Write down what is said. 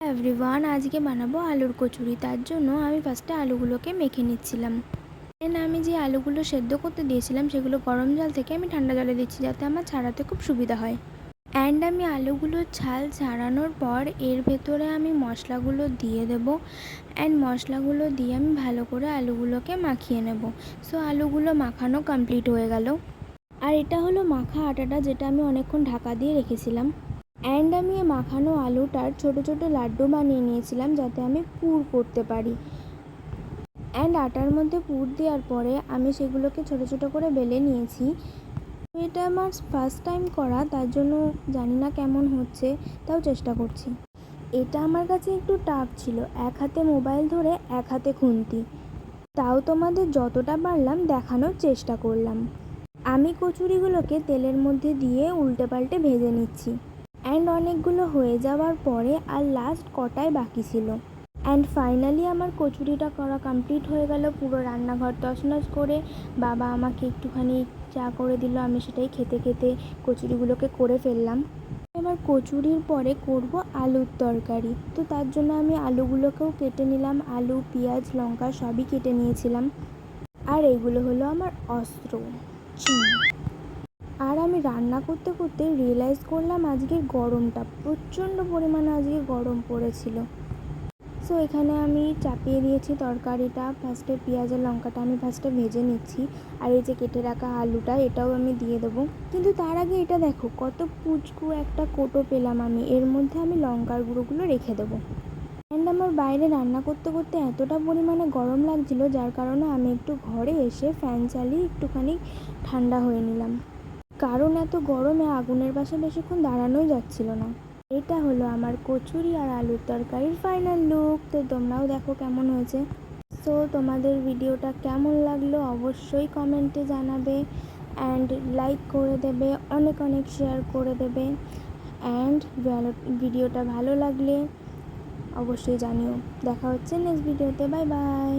Everyone, আজকে বানাবো আলুর কচুরি। তার জন্য আমি ফার্স্টে আলুগুলোকে মেখে নিচ্ছিলাম। দেন আমি যে আলুগুলো সেদ্ধ করতে দিয়েছিলাম সেগুলো গরম জল থেকে আমি ঠান্ডা জলে দিচ্ছি, যাতে আমার ছাড়াতে খুব সুবিধা হয়। অ্যান্ড আমি আলুগুলোর ছাল ছাড়ানোর পর এর ভেতরে আমি মশলাগুলো দিয়ে দেবো। অ্যান্ড মশলাগুলো দিয়ে আমি ভালো করে আলুগুলোকে মাখিয়ে নেব। সো আলুগুলো মাখানো কমপ্লিট হয়ে গেল। আর এটা হলো মাখা আটাটা, যেটা আমি অনেকক্ষণ ঢাকা দিয়ে রেখেছিলাম। অ্যান্ড আমি এই মাখানো আলুটার ছোট ছোট লাড্ডু বানিয়ে নিয়েছিলাম, যাতে আমি পুর করতে পারি। অ্যান্ড আটার মধ্যে পুর দেওয়ার পরে আমি সেগুলোকে ছোট ছোট করে বেলে নিয়েছি। এটা আমার ফার্স্ট টাইম করা, তার জন্য জানি না কেমন হচ্ছে, তাও চেষ্টা করছি। এটা আমার কাছে একটু টাফ ছিল, এক হাতে মোবাইল ধরে এক হাতে খুন্তি, তাও তোমাদের যতটা পারলাম দেখানোর চেষ্টা করলাম। আমি কচুরিগুলোকে তেলের মধ্যে দিয়ে উল্টে পাল্টে ভেজে নিচ্ছি। অ্যান্ড অনেকগুলো হয়ে যাওয়ার পরে আর লাস্ট কটাই বাকি ছিল। অ্যান্ড ফাইনালি আমার কচুরিটা করা কমপ্লিট হয়ে গেল। পুরো রান্নাঘর তছনছ করে বাবা আমাকে একটুখানি চা করে দিল, আমি সেটাই খেতে খেতে কচুরিগুলোকে করে ফেললাম। এবার কচুরির পরে করব আলুর তরকারি। তো তার জন্য আমি আলুগুলোকেও কেটে নিলাম, আলু, পেঁয়াজ, লঙ্কা সবই কেটে নিয়েছিলাম। আর এইগুলো হলো আমার অস্ত্র। আর আমি রান্না করতে করতে রিয়েলাইজ করলাম আজকের গরমটা প্রচণ্ড পরিমাণে আজকে গরম পড়েছিল। সো এখানে আমি চাপিয়ে দিয়েছি তরকারিটা। ফার্স্টে পেঁয়াজ আর লঙ্কাটা আমি ফার্স্টে ভেজে নিচ্ছি, আর এই যে কেটে রাখা আলুটা এটাও আমি দিয়ে দেবো। কিন্তু তার আগে এটা দেখো কত পুচকু একটা কোটো পেলাম আমি, এর মধ্যে আমি লঙ্কার গুঁড়োগুলো রেখে দেবো। অ্যান্ড আমার বাইরে রান্না করতে করতে এতটা পরিমাণে গরম লাগছিল, যার কারণে আমি একটু ঘরে এসে ফ্যান চালিয়ে একটুখানি ঠান্ডা হয়ে নিলাম, কারণ এত গরমে আগুনের পাশে বেশিক্ষণ দাঁড়ানোই যাচ্ছিল না। এটা হলো আমার কচুরি আর আলুর তরকারির ফাইনাল লুক। তো তোমরাও দেখো কেমন হয়েছে। সো তোমাদের ভিডিওটা কেমন লাগলো অবশ্যই কমেন্টে জানাবে, অ্যান্ড লাইক করে দেবে, অনেক অনেক শেয়ার করে দেবে। অ্যান্ড ভিডিওটা ভালো লাগলে অবশ্যই জানিও। দেখা হচ্ছে নেক্সট ভিডিওতে। Bye bye.